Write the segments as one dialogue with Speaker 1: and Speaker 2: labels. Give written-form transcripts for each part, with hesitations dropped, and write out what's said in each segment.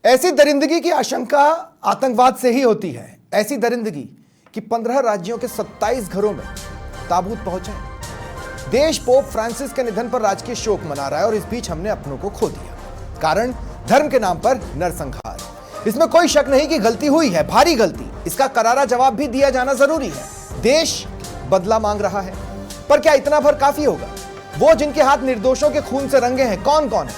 Speaker 1: ऐसी दरिंदगी की आशंका आतंकवाद से ही होती है। ऐसी दरिंदगी कि 15 राज्यों के 27 घरों में ताबूत पहुंचे। देश पोप फ्रांसिस के निधन पर राजकीय शोक मना रहा है और इस बीच हमने अपनों को खो दिया। कारण धर्म के नाम पर नरसंहार। इसमें कोई शक नहीं कि गलती हुई है, भारी गलती। इसका करारा जवाब भी दिया जाना जरूरी है। देश बदला मांग रहा है, पर क्या इतना भर काफी होगा? वो जिनके हाथ निर्दोषों के खून से रंगे हैं, कौन कौन है?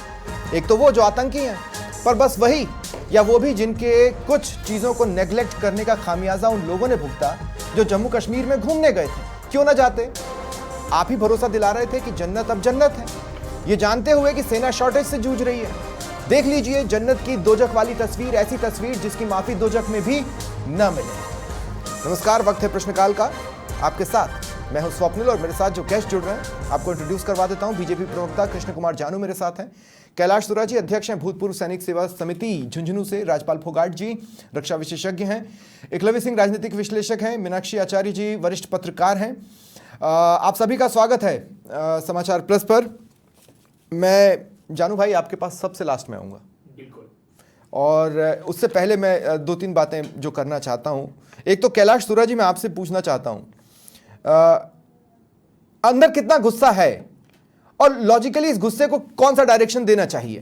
Speaker 1: एक तो वो जो आतंकी हैं, पर बस वही, या वो भी जिनके कुछ चीजों को नेग्लेक्ट करने का खामियाजा उन लोगों ने भुगता जो जम्मू कश्मीर में घूमने गए थे। क्यों ना जाते? आप ही भरोसा दिला रहे थे कि जन्नत अब जन्नत है, ये जानते हुए कि सेना शॉर्टेज से जूझ रही है। देख लीजिए जन्नत की दोजख वाली तस्वीर, ऐसी तस्वीर जिसकी माफी दोजख में भी न मिले। नमस्कार, वक्त है प्रश्नकाल का। आपके साथ मैं हूं स्वप्निल और मेरे साथ जो गेस्ट जुड़ रहे हैं आपको इंट्रोड्यूस करवा देता हूं। बीजेपी प्रवक्ता कृष्ण कुमार जानू मेरे साथ हैं। कैलाश सुराजी अध्यक्ष हैं भूतपूर्व सैनिक सेवा समिति झुंझुनू से। राजपाल फोगाट जी रक्षा विशेषज्ञ हैं। एकलव्य सिंह राजनीतिक विश्लेषक हैं। मीनाक्षी आचार्य जी वरिष्ठ पत्रकार हैं। आप सभी का स्वागत है समाचार प्लस पर। मैं जानू भाई आपके पास सबसे लास्ट में आऊँगा, और उससे पहले मैं दो तीन बातें जो करना चाहता हूँ। एक तो कैलाश सुराजी मैं आपसे पूछना चाहता हूँ, अंदर कितना गुस्सा है और लॉजिकली इस गुस्से को कौन सा डायरेक्शन देना चाहिए?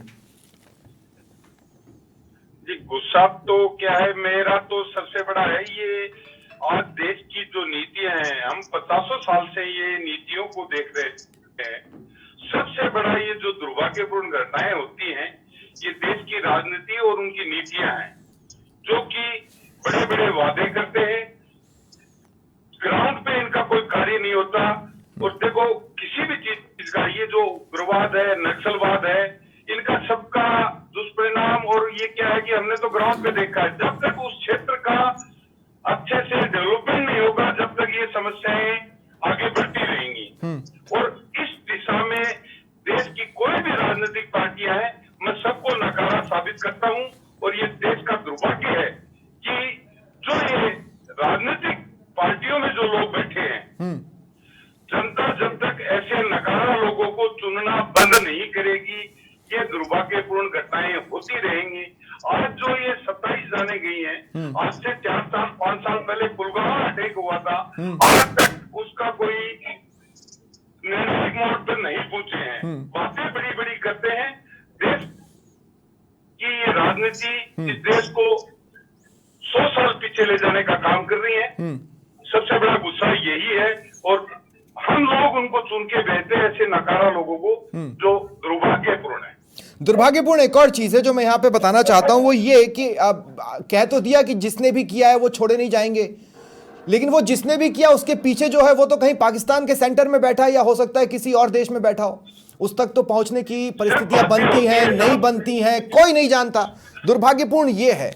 Speaker 2: जी, गुस्सा तो क्या है, मेरा तो सबसे बड़ा है ये आज देश की जो नीतियां हैं, हम 50 साल से ये नीतियों को देख रहे हैं। सबसे बड़ा ये जो दुर्भाग्यपूर्ण घटनाएं होती हैं, ये देश की राजनीति और उनकी नीतियां हैं, जो कि बड़े बड़े वादे करते हैं, ग्राउंड पे इनका कोई कार्य नहीं होता। और देखो किसी भी चीज का, ये जो उग्रवाद है, नक्सलवाद है, इनका सबका दुष्परिणाम, और ये क्या है कि हमने तो ग्राउंड पे देखा है, जब तक उस क्षेत्र का अच्छे से डेवलपमेंट नहीं होगा, जब तक ये समस्याएं आगे बढ़ती रहेंगी। और इस दिशा में देश की कोई भी राजनीतिक पार्टियां हैं, मैं सबको नकारा साबित करता हूं। और ये देश का दुर्भाग्य है कि जो ये राजनीतिक पार्टियों में जो लोग बैठे हैं, जनता जब तक ऐसे नकारा लोगों को चुनना बंद नहीं करेगी, ये दुर्भाग्यपूर्ण घटनाएं होती रहेंगी। आज जो ये 27 जाने गई हैं, आज से 4 साल 5 साल पहले पुलवामा अटैक हुआ था, आज तक उसका कोई निर्णायक मोड़ पर नहीं पहुंचे हैं। बातें बड़ी बड़ी करते हैं। देश की ये राजनीति इस देश को 100 साल पीछे ले जाने का काम कर रही है। सबसे बड़ा गुस्सा यही है, और हम लोग उनको चुन के भेजते हैं ऐसे नकारा लोगों को, जो दुर्भाग्यपूर्ण है।
Speaker 1: दुर्भाग्यपूर्ण एक और चीज है जो मैं यहाँ पे बताना चाहता हूँ, वो ये कि अब कह तो दिया कि जिसने भी किया है वो छोड़े नहीं जाएंगे, लेकिन वो जिसने भी किया उसके पीछे जो है वो तो कहीं पाकिस्तान के सेंटर में बैठा है, या हो सकता है किसी और देश में बैठा हो। उस तक तो पहुंचने की परिस्थितियां बनती हैं, नहीं बनती हैं, कोई नहीं जानता। दुर्भाग्यपूर्ण ये है।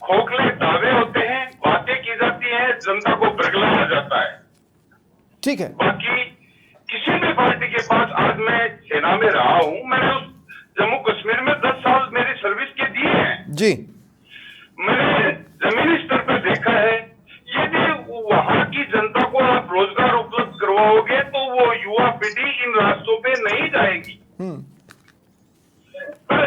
Speaker 2: खोखले दावे होते हैं, बातें की जाती हैं, जनता को बरगलाया जाता है।
Speaker 1: ठीक है,
Speaker 2: बाकी किसी भी पार्टी के पास, आज मैं सेना में रहा हूं, मैंने उस जम्मू कश्मीर में 10 साल मेरी सर्विस के दिए हैं
Speaker 1: जी।
Speaker 2: मैंने जमीनी स्तर पर देखा है, यदि वहां की जनता को आप रोजगार उपलब्ध करवाओगे तो वो युवा पीढ़ी इन रास्तों पे नहीं जाएगी। पर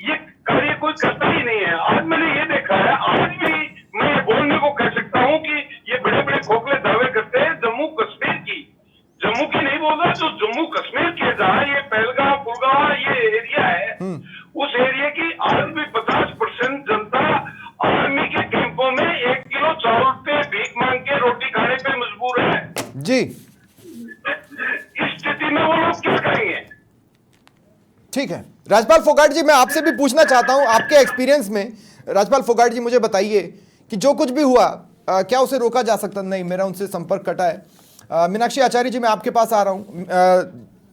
Speaker 2: ये कार्य कोई करता ही नहीं है। आज मैंने ये देखा है, आज भी मैं ये बोलने को कह सकता हूं कि ये बड़े बड़े खोखले दावे करते हैं जम्मू कश्मीर की, जम्मू की नहीं बोल रहा, जो जम्मू कश्मीर के जहां ये पहलगाम पुलगाम ये एरिया है, उस एरिया की आज भी 50% जनता आर्मी के कैंपों में 1 किलो चावल पे भीख मांग के रोटी खाने पे मजबूर है
Speaker 1: जी।
Speaker 2: इस स्थिति में वो लोग क्या करेंगे?
Speaker 1: ठीक है, राजपाल फोगाट जी मैं आपसे भी पूछना चाहता हूं, आपके एक्सपीरियंस में राजपाल फोगाट जी मुझे बताइए कि जो कुछ भी हुआ क्या उसे रोका जा सकता? नहीं, मेरा उनसे संपर्क कटा है। मीनाक्षी आचार्य जी मैं आपके पास आ रहा हूं।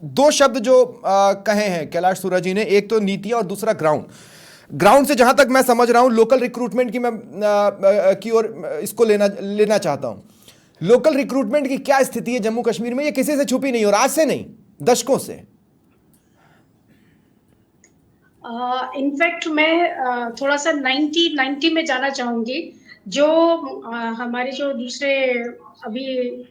Speaker 1: दो शब्द जो कहे हैं कैलाश सुराजी ने, एक तो नीति और दूसरा ग्राउंड से जहां तक मैं समझ रहा हूं लोकल रिक्रूटमेंट की मैं की ओर इसको लेना चाहता हूं। लोकल रिक्रूटमेंट की क्या स्थिति है जम्मू कश्मीर में? ये किसी से छुपी नहीं, और आज से नहीं, दशकों से।
Speaker 3: इनफैक्ट मैं थोड़ा सा 90 में जाना चाहूंगी। जो हमारे जो दूसरे अभी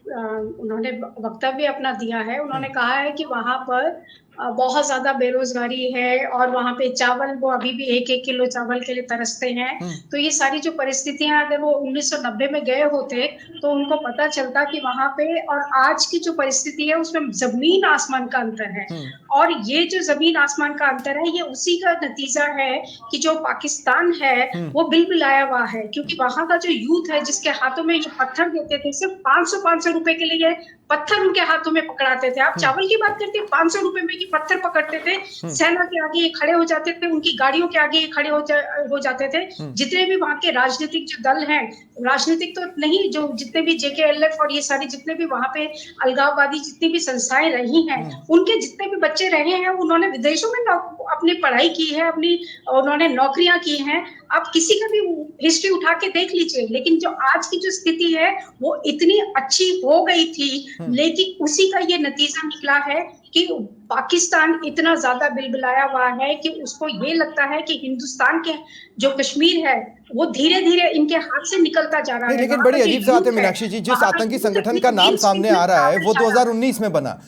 Speaker 3: उन्होंने वक्तव्य अपना दिया है। उन्होंने कहा है कि वहां पर बहुत ज्यादा बेरोजगारी है और वहां पे चावल, वो अभी भी 1-1 किलो चावल के लिए तरसते हैं। तो ये सारी जो परिस्थितियां, अगर वो 1990 में गए होते तो उनको पता चलता कि वहां पे और आज की जो परिस्थिति है उसमें जमीन आसमान का अंतर है। और ये जो जमीन आसमान का अंतर है, ये उसी का नतीजा है कि जो पाकिस्तान है वो बिलबिलाया हुआ है, क्योंकि वहां का जो यूथ है जिसके हाथों में ये पत्थर देते थे, सिर्फ 500 रुपए के लिए पत्थर उनके हाथों में पकड़ाते थे। आप चावल की बात करते हैं, 500 रुपए में की पत्थर पकड़ते थे, सेना के आगे ये खड़े हो जाते थे, उनकी गाड़ियों के आगे ये खड़े हो जाते थे। जितने भी वहां के राजनीतिक जो दल हैं, राजनीतिक तो नहीं, जो जितने भी JKLF और ये सारी जितने भी वहां पे अलगाववादी जितनी भी संस्थाएं रही हैं, उनके जितने भी बच्चे रहे हैं, उन्होंने विदेशों में अपनी पढ़ाई की है, उन्होंने नौकरियां की हैं। आप किसी का भी हिस्ट्री उठा के देख लीजिए, लेकिन जो आज की जो स्थिति है वो इतनी अच्छी हो गई थी, लेकिन उसी का ये नतीजा निकला है कि पाकिस्तान इतना ज्यादा बिलबिलाया हुआ है कि उसको ये लगता है कि हिंदुस्तान के जो कश्मीर है वो धीरे धीरे इनके हाथ से निकलता जा रहा है।
Speaker 1: लेकिन बड़ी अजीब सी बात है मीनाक्षी जी, जिस आतंकी संगठन का नाम सामने आ रहा है वो 2019 में बना,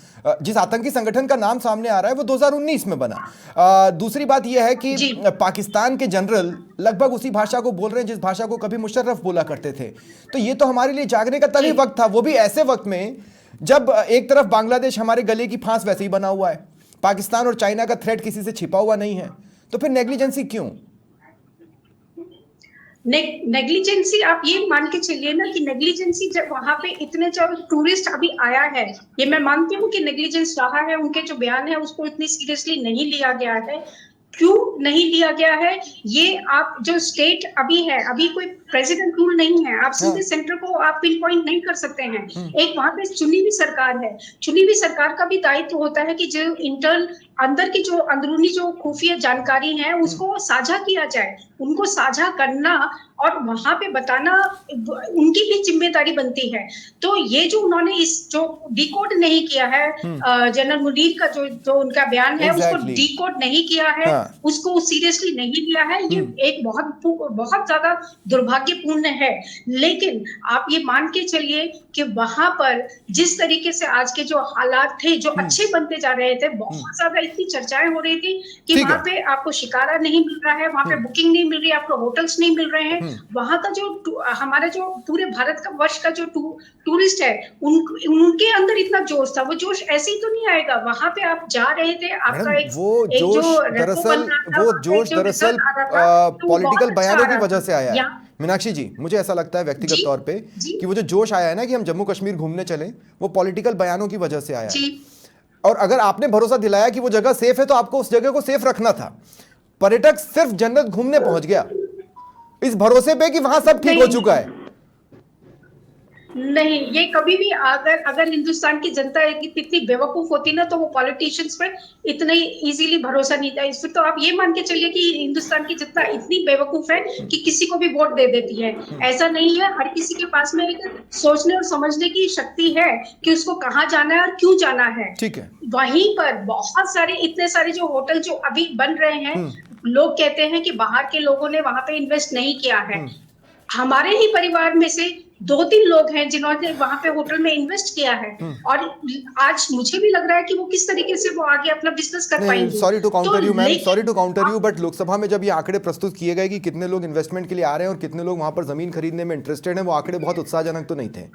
Speaker 1: जिस आतंकी संगठन का नाम सामने आ रहा है वो 2019 में बना। दूसरी बात यह है कि पाकिस्तान के जनरल लगभग उसी भाषा को बोल रहे हैं जिस भाषा को कभी मुशर्रफ बोला करते थे। तो ये तो हमारे लिए जागने का तभी वक्त था, वो भी ऐसे वक्त में जब एक तरफ बांग्लादेश हमारे गले की फांस वैसे ही बना हुआ है, पाकिस्तान और चाइना का थ्रेट किसी से छिपा हुआ नहीं है, तो फिर नेग्लिजेंसी क्यों?
Speaker 3: नेग्लिजेंसी आप ये मान के चलिए ना कि नेग्लिजेंसी जब वहां पे इतने जो टूरिस्ट अभी आया है, ये मैं मानती हूँ कि नेग्लिजेंस रहा है, उनके जो बयान है उसको इतनी सीरियसली नहीं लिया गया है। क्यों नहीं लिया गया है? ये आप जो स्टेट अभी है, अभी कोई प्रेसिडेंट रूल नहीं है, आप सीधे सेंटर को आप पिन पॉइंट नहीं कर सकते हैं। एक वहां पे चुनी हुई सरकार है, चुनी हुई सरकार का भी दायित्व होता है कि जो इंटरनल अंदर की जो अंदरूनी जो खुफिया जानकारी है उसको साझा किया जाए, उनको साझा करना और वहां पे बताना उनकी भी जिम्मेदारी बनती है। तो ये जो उन्होंने इस जो डिकोड नहीं किया है, जनरल मुनीर का जो उनका बयान है उसको डिकोड नहीं किया है, उसको सीरियसली नहीं लिया है, ये एक बहुत ज्यादा दुर्भाग्यपूर्ण है। लेकिन आप ये मान के चलिए कि वहां पर जिस तरीके से आज के जो हालात थे जो अच्छे बनते जा रहे थे, बहुत ज्यादा इतनी चर्चाएं हो रही थी कि वहां पे आपको शिकारा नहीं मिल रहा है, वहां पे बुकिंग नहीं मिल रही है, आपको होटल्स नहीं मिल रहे हैं। वहां का जो हमारा जो पूरे भारत का वर्ष का जो टूरिस्ट है उनके अंदर इतना जोश था, वो जोश ऐसे ही तो नहीं आएगा। वहां पे आप जा रहे थे, आपका एक
Speaker 1: जोश दरअसल पॉलिटिकल बयानों की वजह से आया है। मीनाक्षी जी, मुझे ऐसा लगता है व्यक्तिगत तौर पे कि वो जो जोश आया है ना कि हम जम्मू कश्मीर घूमने चले, वो पॉलिटिकल बयानों की वजह से आया है। और अगर आपने भरोसा दिलाया कि वो जगह सेफ है तो आपको उस जगह को सेफ रखना था। पर्यटक सिर्फ जन्नत घूमने पहुंच गया इस भरोसे पे कि वहां सब ठीक हो चुका है।
Speaker 3: नहीं, ये कभी भी अगर हिंदुस्तान की जनता इतनी बेवकूफ होती ना तो वो पॉलिटिशियंस पे इतना इजीली भरोसा नहीं था। फिर तो आप ये मान के चलिए कि हिंदुस्तान की जनता इतनी बेवकूफ है कि किसी को भी वोट दे देती है। ऐसा नहीं है, हर किसी के पास में एक सोचने और समझने की शक्ति है कि उसको कहाँ जाना है और क्यों जाना है।
Speaker 1: ठीक है,
Speaker 3: वहीं पर बहुत सारे इतने सारे जो होटल जो अभी बन रहे हैं, लोग कहते हैं कि बाहर के लोगों ने वहां पे इन्वेस्ट नहीं किया है। हमारे ही परिवार में से 2-3 लोग हैं जिन्होंने वहां पे होटल में इन्वेस्ट किया है और आज मुझे भी लग रहा है कि वो किस तरीके से वो आगे अपना बिजनेस कर पाएंगे।
Speaker 1: Sorry to counter you ma'am, sorry to counter you, but Lok Sabha में जब ये आंकड़े प्रस्तुत किए गए कि कितने लोग इन्वेस्टमेंट के लिए आ रहे हैं और कितने लोग वहां पर जमीन खरीदने में इंटरेस्टेड हैं, वो आंकड़े बहुत उत्साहजनक तो नहीं थे।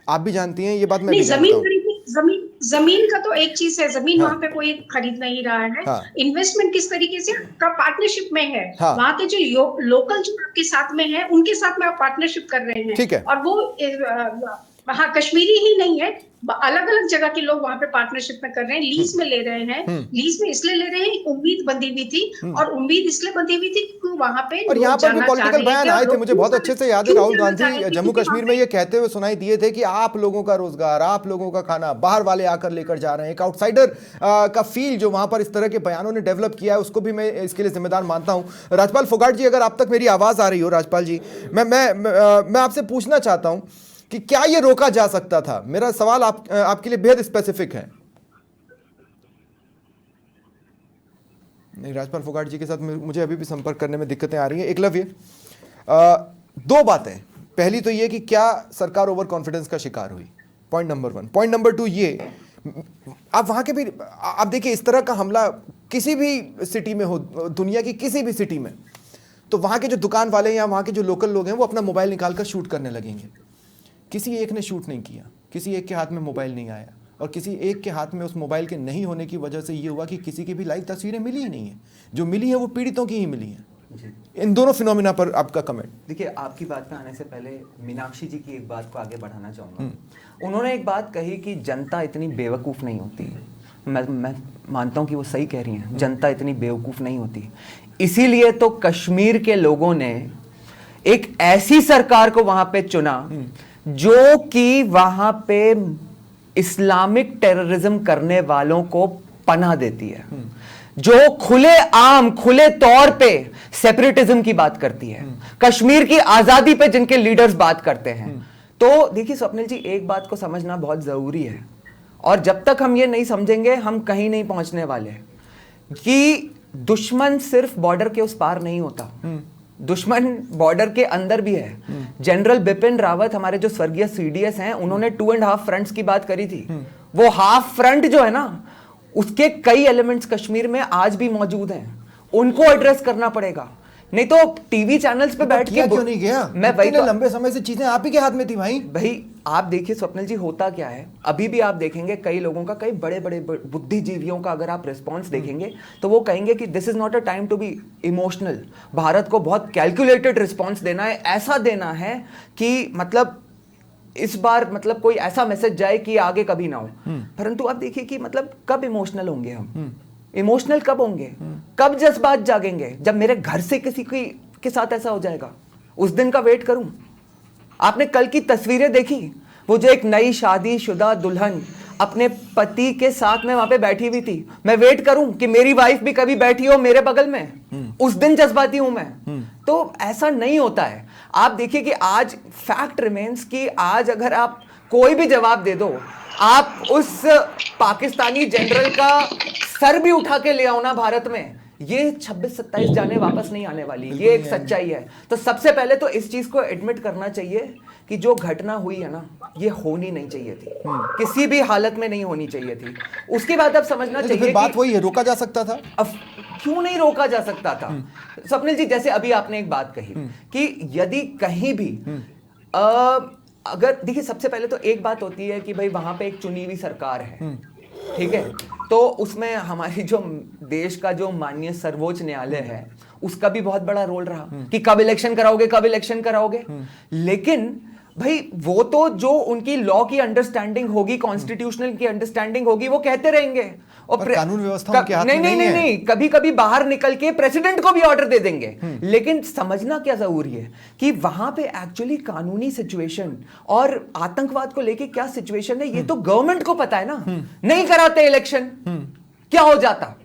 Speaker 1: आप भी जानती हैं ये बात, मैं भी जानता हूं।
Speaker 3: जमीन का तो एक चीज है, जमीन वहां पे कोई खरीद नहीं रहा है। इन्वेस्टमेंट किस तरीके से का पार्टनरशिप में है, वहां के जो लोकल जो आपके साथ में है उनके साथ में आप पार्टनरशिप कर रहे हैं।
Speaker 1: ठीक है।
Speaker 3: और वो हाँ, कश्मीरी ही नहीं है, अलग अलग जगह के लोग वहां पे पार्टनरशिप में कर रहे हैं, लीज में ले रहे हैं। लीज में इसलिए ले रहे हैं, उम्मीद बंधी हुई थी और उम्मीद इसलिए बंधी हुई थी क्योंकि वहां पे
Speaker 1: और यहाँ पर भी पॉलिटिकल बयान आए थे। मुझे बहुत अच्छे से याद है, राहुल गांधी जम्मू कश्मीर में ये कहते हुए सुनाई दिए थे कि आप लोगों का रोजगार, आप लोगों का खाना बाहर वाले आकर लेकर जा रहे हैं। एक आउटसाइडर का फील जो वहां पर इस तरह के बयानों ने डेवलप किया है, उसको भी मैं इसके लिए जिम्मेदार मानता हूं। राजपाल फोगाट जी, अगर आप तक मेरी आवाज आ रही हो, राजपाल जी, मैं आपसे पूछना चाहता हूं कि क्या यह रोका जा सकता था? मेरा सवाल आपके लिए बेहद स्पेसिफिक है। नहीं, राजपाल फोगाट जी के साथ मुझे अभी भी संपर्क करने में दिक्कतें आ रही हैं। एकलव्य, 2 बातें पहली तो ये कि क्या सरकार ओवर कॉन्फिडेंस का शिकार हुई, पॉइंट नंबर 1। पॉइंट नंबर 2 ये, आप वहाँ के भी आप देखिए इस तरह का हमला किसी भी सिटी में हो, दुनिया की किसी भी सिटी में, तो वहाँ के जो दुकान वाले या वहाँ के जो लोकल लोग हैं वो अपना मोबाइल निकाल कर शूट करने लगेंगे। किसी एक ने शूट नहीं किया, किसी एक के हाथ में मोबाइल नहीं आया, और किसी एक के हाथ में उस मोबाइल के नहीं होने की वजह से ये हुआ कि किसी की भी लाइव तस्वीरें मिली ही नहीं है, जो मिली है वो पीड़ितों की ही मिली हैं। इन दोनों फिनोमिना पर आपका कमेंट।
Speaker 4: देखिए, आपकी बात पे आने से पहले मीनाक्षी जी की एक बात को आगे बढ़ाना चाहूँगा। उन्होंने एक बात कही कि जनता इतनी बेवकूफ़ नहीं होती। मैं मानता हूँ कि वो सही कह रही हैं, जनता इतनी बेवकूफ़ नहीं होती। इसीलिए तो कश्मीर के लोगों ने एक ऐसी सरकार को वहां पे चुना जो कि वहां पे इस्लामिक टेररिज्म करने वालों को पनाह देती है, जो खुले तौर पे सेपरेटिज्म की बात करती है, कश्मीर की आजादी पे जिनके लीडर्स बात करते हैं। तो देखिए स्वप्निल जी, एक बात को समझना बहुत जरूरी है, और जब तक हम ये नहीं समझेंगे हम कहीं नहीं पहुंचने वाले, कि दुश्मन सिर्फ बॉर्डर के उस पार नहीं होता, दुश्मन बॉर्डर के अंदर भी है। जनरल बिपिन रावत, हमारे जो स्वर्गीय सीडीएस हैं, उन्होंने 2.5 फ्रंट्स की बात करी थी। वो हाफ फ्रंट जो है ना, उसके कई एलिमेंट्स कश्मीर में आज भी मौजूद हैं, उनको एड्रेस करना पड़ेगा। नहीं तो टीवी चैनल्स पे बैठ के
Speaker 1: क्यों नहीं गया?
Speaker 4: मैं वही तो,
Speaker 1: लंबे समय से चीजें आप ही के हाथ में थी भाई।
Speaker 4: आप देखिए स्वप्निल जी, होता क्या है, अभी भी आप देखेंगे कई लोगों का, कई बड़े बड़े बुद्धिजीवियों का अगर आप रिस्पॉन्स देखेंगे तो वो कहेंगे कि this is not a time to be emotional. Bharat को बहुत कैलकुलेटेड रिस्पॉन्स देना है, ऐसा देना है कि मतलब इस बार मतलब कोई ऐसा मैसेज जाए कि आगे कभी ना हो। परंतु आप देखिए कि मतलब कब इमोशनल होंगे हम, इमोशनल कब होंगे, कब जज्बात जागेंगे? जब मेरे घर से किसी के साथ ऐसा हो जाएगा, उस दिन का वेट करूं? आपने कल की तस्वीरें देखी, वो जो एक नई शादीशुदा दुल्हन अपने पति के साथ में वहां पे बैठी हुई थी, मैं वेट करूं कि मेरी वाइफ भी कभी बैठी हो मेरे बगल में, उस दिन जज्बाती हूं मैं। तो ऐसा नहीं होता है। आप देखिए कि आज फैक्ट रिमेन्स कि आज अगर आप कोई भी जवाब दे दो, आप उस पाकिस्तानी जनरल का सर भी उठा के ले आओ ना भारत में, ये 26-27 जाने वापस नहीं आने वाली, ये एक सच्चाई है। तो सबसे पहले तो इस चीज को एडमिट करना चाहिए कि जो घटना हुई है ना, ये होनी नहीं चाहिए थी, किसी भी हालत में नहीं होनी चाहिए थी। उसके बाद अब समझना चाहिए
Speaker 1: फिर बात वही है, रोका जा सकता था।
Speaker 4: अब क्यों नहीं रोका जा सकता था? स्वप्निल जी, जैसे अभी आपने एक बात कही कि यदि कहीं भी अगर देखिए, सबसे पहले तो एक बात होती है कि भाई वहां पे एक चुनी हुई सरकार है, ठीक है, तो उसमें हमारी जो देश का जो माननीय सर्वोच्च न्यायालय है, उसका भी बहुत बड़ा रोल रहा कि कब इलेक्शन कराओगे, कब इलेक्शन कराओगे। लेकिन भाई वो तो जो उनकी लॉ की अंडरस्टैंडिंग होगी, कॉन्स्टिट्यूशनल की अंडरस्टैंडिंग होगी, वो कहते रहेंगे। और
Speaker 1: कानून व्यवस्था उनके हाथ में
Speaker 4: नहीं, कभी कभी बाहर निकल के प्रेसिडेंट को भी ऑर्डर दे देंगे। लेकिन समझना क्या जरूरी है कि वहां पे एक्चुअली कानूनी सिचुएशन और आतंकवाद को लेके क्या सिचुएशन है, ये तो गवर्नमेंट को पता है ना। नहीं कराते इलेक्शन, क्या हो जाता?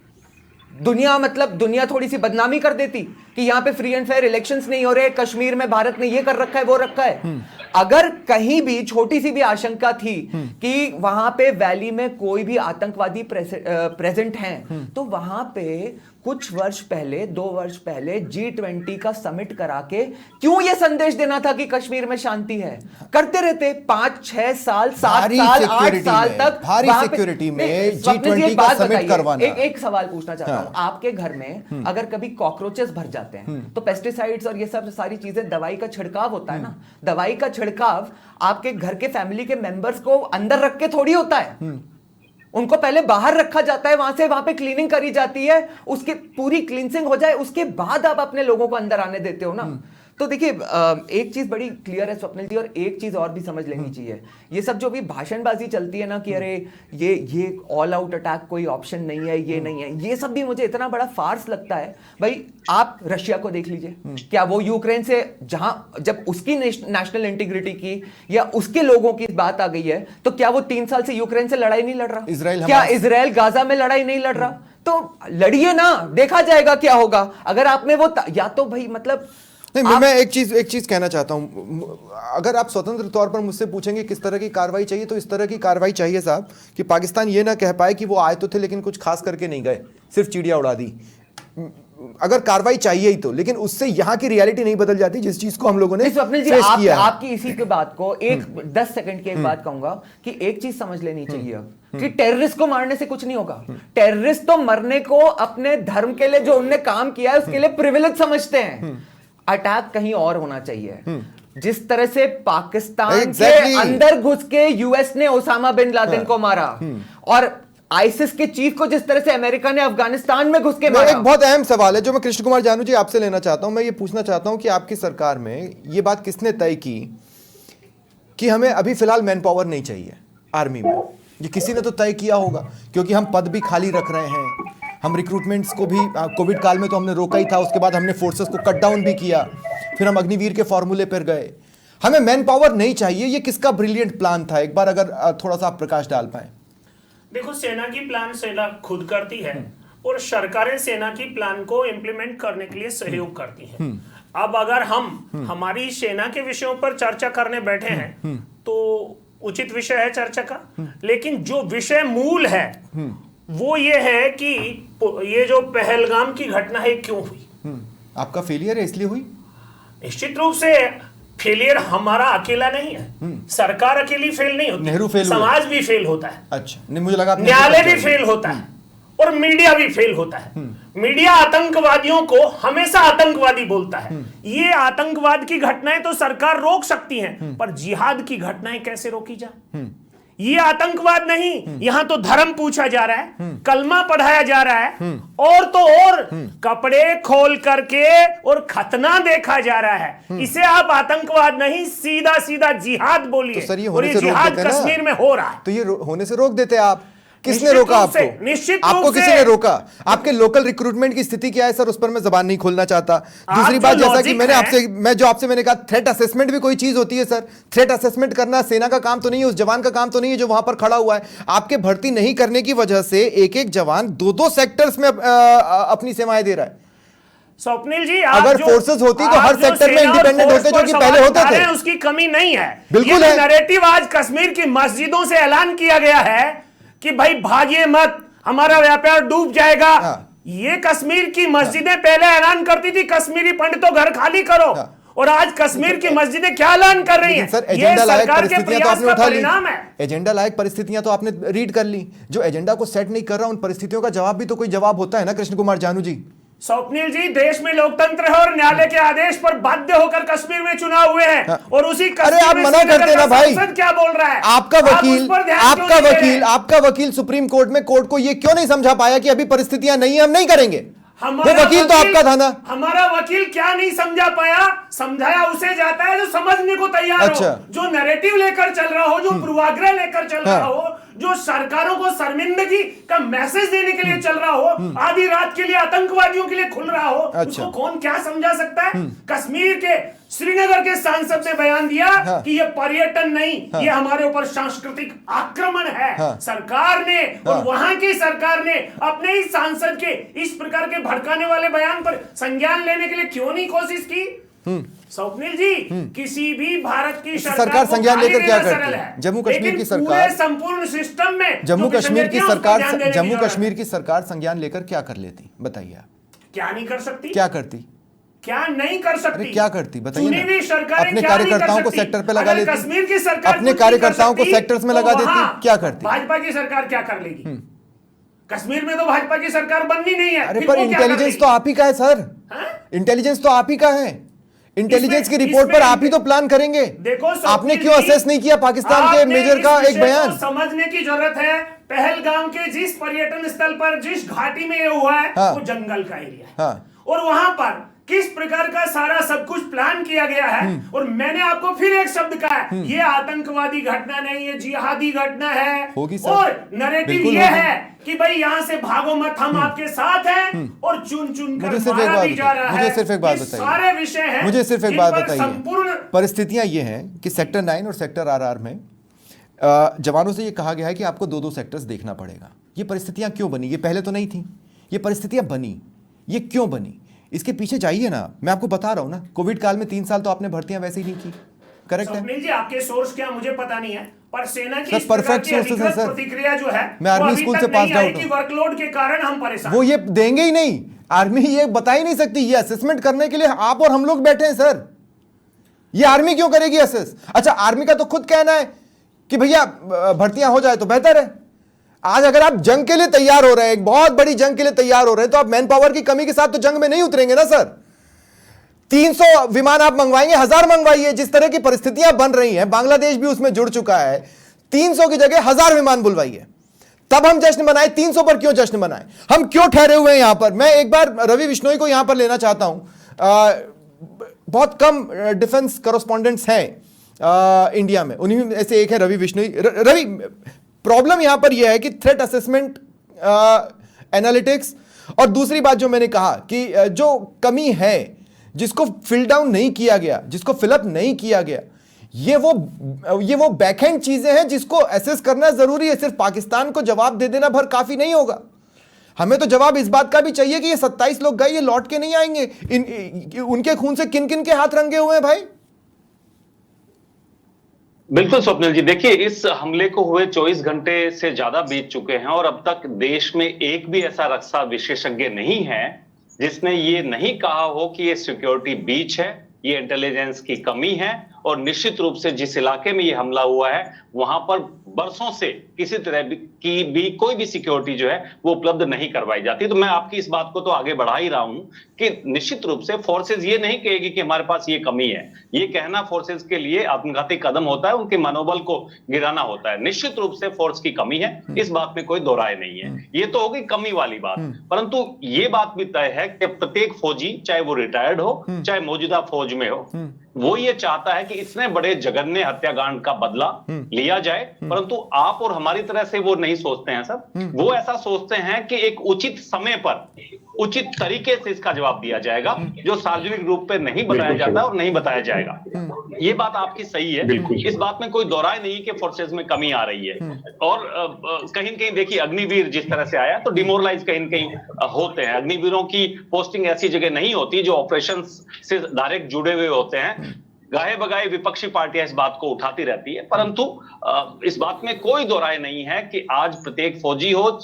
Speaker 4: दुनिया थोड़ी सी बदनामी कर देती कि यहां पे फ्री एंड फेयर इलेक्शंस नहीं हो रहे, कश्मीर में भारत ने ये कर रखा है, वो रखा है। अगर कहीं भी छोटी सी भी आशंका थी कि वहां पे वैली में कोई भी आतंकवादी प्रेजेंट हैं, तो वहां पे कुछ वर्ष पहले, 2 वर्ष पहले G20 का समिट करा के क्यों यह संदेश देना था कि कश्मीर में शांति है? करते रहते 5-6 साल, 7 साल, 8 साल तक
Speaker 1: भारी सिक्योरिटी में G20 का समिट करवाना।
Speaker 4: एक सवाल पूछना चाहता हूं, आपके घर में अगर कभी कॉकरोचेस भर जाते हैं तो पेस्टिसाइड्स और ये सब सारी चीजें, दवाई का छिड़काव होता है ना, दवाई का छिड़काव आपके घर के फैमिली के मेंबर्स को अंदर रख के थोड़ी होता है, उनको पहले बाहर रखा जाता है, वहां पे क्लीनिंग करी जाती है, उसकी पूरी क्लींसिंग हो जाए, उसके बाद आप अपने लोगों को अंदर आने देते हो ना। तो देखिए एक चीज बड़ी क्लियर है स्वप्निल जी, और एक चीज और भी समझ लेनी चाहिए, ये सब जो भी भाषणबाजी चलती है ना कि अरे ये ऑल आउट अटैक कोई ऑप्शन नहीं है, ये नहीं है, ये सब भी मुझे इतना बड़ा फार्स लगता है। भाई आप रशिया को देख लीजिए, क्या वो यूक्रेन से जब उसकी नेशनल इंटीग्रिटी की या उसके लोगों की बात आ गई है, तो क्या वो 3 साल से यूक्रेन से लड़ाई नहीं लड़ रहा? क्या इजराइल गाजा में लड़ाई नहीं लड़ रहा? तो लड़िए ना, देखा जाएगा क्या होगा। अगर आप में वो या तो भाई मतलब
Speaker 1: नहीं, मैं एक चीज कहना चाहता हूं, अगर आप स्वतंत्र तौर पर मुझसे पूछेंगे किस तरह की कार्रवाई चाहिए, तो इस तरह की कार्रवाई चाहिए साहब कि पाकिस्तान ये ना कह पाए कि वो आए तो थे लेकिन कुछ खास करके नहीं गए, सिर्फ चिड़िया उड़ा दी। अगर कार्रवाई चाहिए ही तो, लेकिन उससे यहां की रियलिटी नहीं बदल जाती जिस चीज को हम लोगों ने
Speaker 4: स्वप्निल जी,
Speaker 1: फेस किया है।
Speaker 4: आपकी इसी के बात को एक 10 सेकंड की एक बात कहूंगा कि एक चीज समझ लेनी चाहिए अब कि टेररिस्ट को मारने से कुछ नहीं होगा। टेररिस्ट तो मरने को अपने धर्म के लिए जो उनने काम किया है उसके लिए प्रिविलेज समझते हैं। अटैक कहीं और होना चाहिए। जिस तरह से पाकिस्तान के अंदर घुस के यूएस ने ओसामा बिन लादेन को मारा और आईसिस के चीफ को जिस तरह से अमेरिका ने अफगानिस्तान में घुस के मारा।
Speaker 1: एक बहुत अहम सवाल है जो मैं कृष्ण कुमार जानू जी आपसे लेना चाहता हूं। मैं ये पूछना चाहता हूं कि आपकी सरकार में ये बात किसने तय की कि हमें अभी फिलहाल मैन पावर नहीं चाहिए आर्मी में? ये किसी ने तो तय किया होगा, क्योंकि हम पद भी खाली रख रहे हैं। हम रिक्रूटमेंट्स को भी कोविड काल में तो हमने रोका ही था, उसके बाद हमने फोर्सेस को कट डाउन भी किया, फिर हम अग्निवीर के फॉर्मूले पर गए। हमें मैन पावर नहीं चाहिए, ये किसका ब्रिलियंट प्लान था? एक बार अगर थोड़ा सा आप प्रकाश डाल पाए।
Speaker 5: देखो, सेना की प्लान सेना खुद करती है और सरकारें सेना की प्लान को इम्प्लीमेंट करने के लिए सहयोग करती हैं। अब अगर हम हमारी सेना के विषयों पर चर्चा करने बैठे हैं तो उचित विषय है चर्चा का, लेकिन जो विषय मूल है वो ये है कि ये जो पहलगाम की घटना है क्यों हुई।
Speaker 1: आपका फेलियर है इसलिए हुई?
Speaker 5: निश्चित रूप से फेलियर हमारा अकेला नहीं है। सरकार अकेली फेल नहीं होती,
Speaker 1: नेहरू फेल
Speaker 5: समाज भी फेल होता है।
Speaker 1: अच्छा, नहीं मुझे लगा
Speaker 5: न्यायालय भी फेल होता है और मीडिया भी फेल होता है। मीडिया आतंकवादियों को हमेशा आतंकवादी बोलता है। ये आतंकवाद की घटनाएं तो सरकार रोक सकती है, पर जिहाद की घटनाएं कैसे रोकी जाए? ये आतंकवाद नहीं, यहां तो धर्म पूछा जा रहा है, कलमा पढ़ाया जा रहा है और तो और कपड़े खोल करके और खतना देखा जा रहा है। इसे आप आतंकवाद नहीं, सीधा सीधा जिहाद बोलिए।
Speaker 1: तो सर, ये
Speaker 5: और
Speaker 1: होने
Speaker 5: ये
Speaker 1: से रोक
Speaker 5: जिहाद
Speaker 1: देते ना?
Speaker 5: कश्मीर में हो रहा है।
Speaker 1: तो ये होने से रोक देते आप? किसने
Speaker 5: निश्चित
Speaker 1: रोका
Speaker 5: रूप से,
Speaker 1: आपको?
Speaker 5: निश्चित
Speaker 1: आपको
Speaker 5: रूप
Speaker 1: किसी
Speaker 5: से।
Speaker 1: ने रोका? आपके लोकल रिक्रूटमेंट की स्थिति क्या है सर? उस पर मैं जबान नहीं खोलना चाहता। दूसरी
Speaker 5: जो
Speaker 1: बात, जैसा कि
Speaker 5: लॉजिक
Speaker 1: मैंने कहा, थ्रेट असेसमेंट भी कोई चीज होती है सर। थ्रेट असेसमेंट करना सेना का काम तो नहीं है, उस जवान का काम तो नहीं है जो वहां पर खड़ा हुआ है। आपके भर्ती नहीं करने की वजह से एक एक जवान दो सेक्टर्स में अपनी सेवाएं दे रहा है।
Speaker 5: स्वप्निल जी,
Speaker 1: अगर फोर्सेस होती तो हर सेक्टर में इंडिपेंडेंट होते जो कि पहले होते थे।
Speaker 5: उसकी कमी नहीं है,
Speaker 1: बिल्कुल
Speaker 5: ये
Speaker 1: है।
Speaker 5: नैरेटिव आज कश्मीर की मस्जिदों से ऐलान किया गया है कि भाई भागिए मत, हमारा व्यापार डूब जाएगा। ये कश्मीर की मस्जिदें पहले ऐलान करती थी कश्मीरी पंडितों घर खाली करो, और आज कश्मीर की मस्जिदें क्या ऐलान कर रही हैं?
Speaker 1: सर,
Speaker 5: ये
Speaker 1: एजेंडा लायक
Speaker 5: सरकार के
Speaker 1: परिस्थितियां तो
Speaker 5: प्रयास
Speaker 1: आपने
Speaker 5: का
Speaker 1: उठा ली।
Speaker 5: परिणाम है।
Speaker 1: एजेंडा लायक परिस्थितियां तो आपने रीड कर ली। जो एजेंडा को सेट नहीं कर रहा, उन परिस्थितियों का जवाब भी तो कोई जवाब होता है ना कृष्ण कुमार जानू जी।
Speaker 5: स्वप्निल जी, देश में लोकतंत्र है और न्यायालय के आदेश पर बाध्य होकर कश्मीर में चुनाव हुए हैं। और उसी कश्मीर
Speaker 1: आप
Speaker 5: में
Speaker 1: मना
Speaker 5: श्रीनगर
Speaker 1: करते
Speaker 5: का
Speaker 1: ना भाई।
Speaker 5: सांसद क्या बोल रहा है?
Speaker 1: आपका
Speaker 5: आप उस
Speaker 1: वकील
Speaker 5: पर ध्यान क्यों नहीं दे रहे हैं?
Speaker 1: आपका वकील सुप्रीम कोर्ट में कोर्ट को ये क्यों नहीं समझा पाया कि अभी परिस्थितियां नहीं है, हम नहीं करेंगे? वो वकील तो आपका था ना।
Speaker 5: हमारा वकील क्या नहीं समझा पाया? समझाया उसे जाता है जो समझने को तैयार
Speaker 1: अच्छा।
Speaker 5: हो, जो नैरेटिव लेकर चल रहा हो, जो पूर्वाग्रह लेकर चल रहा हो, जो सरकारों को शर्मिंदगी का मैसेज देने के लिए चल रहा हो, आधी रात के लिए आतंकवादियों के लिए खुल रहा हो।
Speaker 1: अच्छा।
Speaker 5: उसको कौन क्या समझा सकता है? कश्मीर के श्रीनगर के सांसद ने बयान दिया कि ये पर्यटन नहीं, ये हमारे ऊपर सांस्कृतिक आक्रमण है। सरकार ने और वहां की सरकार ने अपने ही सांसद के इस प्रकार के भड़काने वाले बयान पर संज्ञान लेने के लिए क्यों नहीं कोशिश की? स्वप्निल जी, किसी भी भारत की
Speaker 1: सरकार
Speaker 5: को
Speaker 1: संज्ञान लेकर
Speaker 5: गाली
Speaker 1: क्या
Speaker 5: देना
Speaker 1: करती
Speaker 5: सरल
Speaker 1: है? जम्मू कश्मीर
Speaker 5: लेकिन
Speaker 1: की सरकार,
Speaker 5: पूरे संपूर्ण सिस्टम में
Speaker 1: जम्मू
Speaker 5: जो
Speaker 1: कश्मीर की
Speaker 5: विसंगतियां, उस पर
Speaker 1: सरकार
Speaker 5: ध्यान देने की
Speaker 1: जम्मू
Speaker 5: जरूरत है।
Speaker 1: कश्मीर की सरकार संज्ञान लेकर क्या कर लेती? बताइए आप।
Speaker 5: क्या नहीं कर सकती?
Speaker 1: क्या करती?
Speaker 5: क्या नहीं कर सकती?
Speaker 1: अरे क्या करती बताइए
Speaker 5: चुनी हुई
Speaker 1: ना।
Speaker 5: सरकारें
Speaker 1: अपने
Speaker 5: क्या नहीं कर
Speaker 1: कार्यकर्ताओं को
Speaker 5: सकती?
Speaker 1: सेक्टर पे लगा
Speaker 5: अगर
Speaker 1: लेती।
Speaker 5: कश्मीर की सरकार
Speaker 1: अपने
Speaker 5: कुछ नहीं कर
Speaker 1: कार्यकर्ताओं को
Speaker 5: सकती,
Speaker 1: सेक्टर्स में
Speaker 5: तो
Speaker 1: लगा देती।
Speaker 5: वहाँ
Speaker 1: क्या करती?
Speaker 5: भाजपा की सरकार क्या कर लेगी? कश्मीर में तो भाजपा की सरकार बननी नहीं है।
Speaker 1: अरे
Speaker 5: फिर
Speaker 1: पर
Speaker 5: वो क्या
Speaker 1: इंटेलिजेंस
Speaker 5: करेगी?
Speaker 1: तो आप ही का है सर। इंटेलिजेंस तो आप ही का है। इंटेलिजेंस की रिपोर्ट पर आप ही तो प्लान करेंगे।
Speaker 5: देखो,
Speaker 1: आपने क्यों असेस नहीं किया पाकिस्तान के
Speaker 5: आपने
Speaker 1: मेजर
Speaker 5: इस
Speaker 1: का
Speaker 5: विषय
Speaker 1: एक बयान?
Speaker 5: को समझने की जरूरत है। पहलगाम के जिस पर्यटन स्थल पर, जिस घाटी में ये हुआ है,
Speaker 1: हाँ।
Speaker 5: वो जंगल का एरिया है।
Speaker 1: हाँ।
Speaker 5: और वहां पर किस प्रकार का सारा सब कुछ प्लान किया गया है। और मैंने आपको फिर एक शब्द कहा है, ये आतंकवादी घटना नहीं, ये जिहादी घटना है।
Speaker 1: होगी सर।
Speaker 5: और नैरेटिव
Speaker 1: बिल्कुल
Speaker 5: ये
Speaker 1: होगी।
Speaker 5: है कि भाई यहां से भागो मत, हम आपके साथ हैं। और चुन चुन कर
Speaker 1: मुझे सिर्फ एक
Speaker 5: मारा
Speaker 1: बात
Speaker 5: भी जा रहा है।
Speaker 1: मुझे सिर्फ एक बात
Speaker 5: ये
Speaker 1: बताइए।
Speaker 5: सारे विषय हैं,
Speaker 1: मुझे सिर्फ एक
Speaker 5: जिन
Speaker 1: बात
Speaker 5: पर
Speaker 1: बताइए।
Speaker 5: संपूर्ण
Speaker 1: परिस्थितियां ये हैं कि सेक्टर 9 और सेक्टर आरआर में जवानों से ये कहा गया है कि आपको दो सेक्टर्स देखना पड़ेगा। ये परिस्थितियां क्यों बनी? ये पहले तो नहीं थी, ये परिस्थितियां बनी। ये क्यों बनी? इसके पीछे जाइए ना। मैं आपको बता रहा हूं ना, कोविड काल में 3 साल तो आपने भर्तियां वैसे ही नहीं की। करेक्ट है?
Speaker 5: स्वप्निल जी, आपके सोर्स क्या मुझे पता नहीं है, पर सेना की
Speaker 1: सर,
Speaker 5: इस प्रकार
Speaker 1: perfect
Speaker 5: की
Speaker 1: sources हैं,
Speaker 5: अधिकृत
Speaker 1: सर।
Speaker 5: प्रतिक्रिया जो है,
Speaker 1: मैं
Speaker 5: वो
Speaker 1: आर्मी
Speaker 5: अभी
Speaker 1: स्कूल
Speaker 5: तक
Speaker 1: से
Speaker 5: नहीं
Speaker 1: passed
Speaker 5: आई
Speaker 1: out
Speaker 5: कि
Speaker 1: हूं।
Speaker 5: वर्कलोड के कारण हम परेशान।
Speaker 1: वो ये देंगे ही नहीं। आर्मी ये बता ही नहीं सकती। ये असेसमेंट करने के लिए आप और हम लोग बैठे हैं सर। ये आर्मी क्यों करेगी असेस? अच्छा, आर्मी का तो खुद कहना है कि भैया भर्तियां हो जाए तो बेहतर है। आज अगर आप जंग के लिए तैयार हो रहे हैं, एक बहुत बड़ी जंग के लिए तैयार हो रहे हैं, तो आप मैन पावर की कमी के साथ तो जंग में नहीं उतरेंगे ना सर। 300 विमान आप मंगवाएंगे, 1000 मंगवाइए। जिस तरह की परिस्थितियां बन रही हैं, बांग्लादेश भी उसमें जुड़ चुका है, 300 की जगह 1000 विमान बुलवाइए, तब हम जश्न मनाएं। 300 पर क्यों जश्न मनाएं? हम क्यों ठहरे हुए हैं यहां पर? मैं एक बार रवि बिश्नोई को यहां पर लेना चाहता हूं। बहुत कम डिफेंस कॉरेस्पॉन्डेंट्स हैं इंडिया में, उन्हीं में से एक है रवि बिश्नोई। रवि, प्रॉब्लम यहां पर यह है कि थ्रेट असेसमेंट, एनालिटिक्स, और दूसरी बात जो मैंने कहा कि जो कमी है, जिसको फिल डाउन नहीं किया गया, जिसको फिलअप नहीं किया गया, ये वो बैकएंड चीजें हैं जिसको एसेस करना जरूरी है। सिर्फ पाकिस्तान को जवाब दे देना भर काफी नहीं होगा। हमें तो जवाब इस बात का भी चाहिए कि ये 27 लोग गए, ये लौट के नहीं आएंगे। उनके खून से किन किन के हाथ रंगे हुए हैं भाई?
Speaker 6: बिल्कुल स्वप्निल जी, देखिए इस हमले को हुए 24 घंटे से ज्यादा बीत चुके हैं और अब तक देश में एक भी ऐसा रक्षा विशेषज्ञ नहीं है जिसने ये नहीं कहा हो कि ये सिक्योरिटी ब्रीच है, ये इंटेलिजेंस की कमी है। और निश्चित रूप से जिस इलाके में ये हमला हुआ है वहां पर बरसों से किसी तरह की भी कोई भी सिक्योरिटी जो है वो उपलब्ध नहीं करवाई जाती। तो मैं आपकी इस बात को तो आगे बढ़ा ही रहा हूं कि निश्चित रूप से फोर्सेज ये नहीं कहेगी कि हमारे पास ये कमी है। ये कहना फोर्सेज के लिए आत्मघाती कदम होता है, उनके मनोबल को गिराना होता है। निश्चित रूप से फोर्स की कमी है, इस बात में कोई दो राय नहीं है। ये तो होगी कमी वाली बात, परंतु ये बात भी तय है कि प्रत्येक फौजी, चाहे वो रिटायर्ड हो चाहे मौजूदा फौज में हो, वो ये चाहता है कि इतने बड़े जघन्य हत्याकांड का बदला लिया जाए। परंतु आप और हमारी तरह से वो नहीं सोचते हैं सब। वो ऐसा सोचते हैं कि एक उचित समय पर उचित तरीके से इसका जवाब दिया जाएगा, जो सार्वजनिक रूप पे नहीं बताया जाता और नहीं बताया जाएगा। ये बात आपकी सही है, इस बात में कोई दो राय नहीं कि फोर्सेज में कमी आ रही है। और कहीं न कहीं देखिए, अग्निवीर जिस तरह से आया तो डिमोरलाइज कहीं न कहीं होते हैं। अग्निवीरों की पोस्टिंग ऐसी जगह नहीं होती जो ऑपरेशन से डायरेक्ट जुड़े हुए होते हैं। गाहे बगाए विपक्षी पार्टियां इस बात को उठाती रहती है, परंतु इस बात में कोई दो राय नहीं है कि आज प्रत्येक फौजी हो,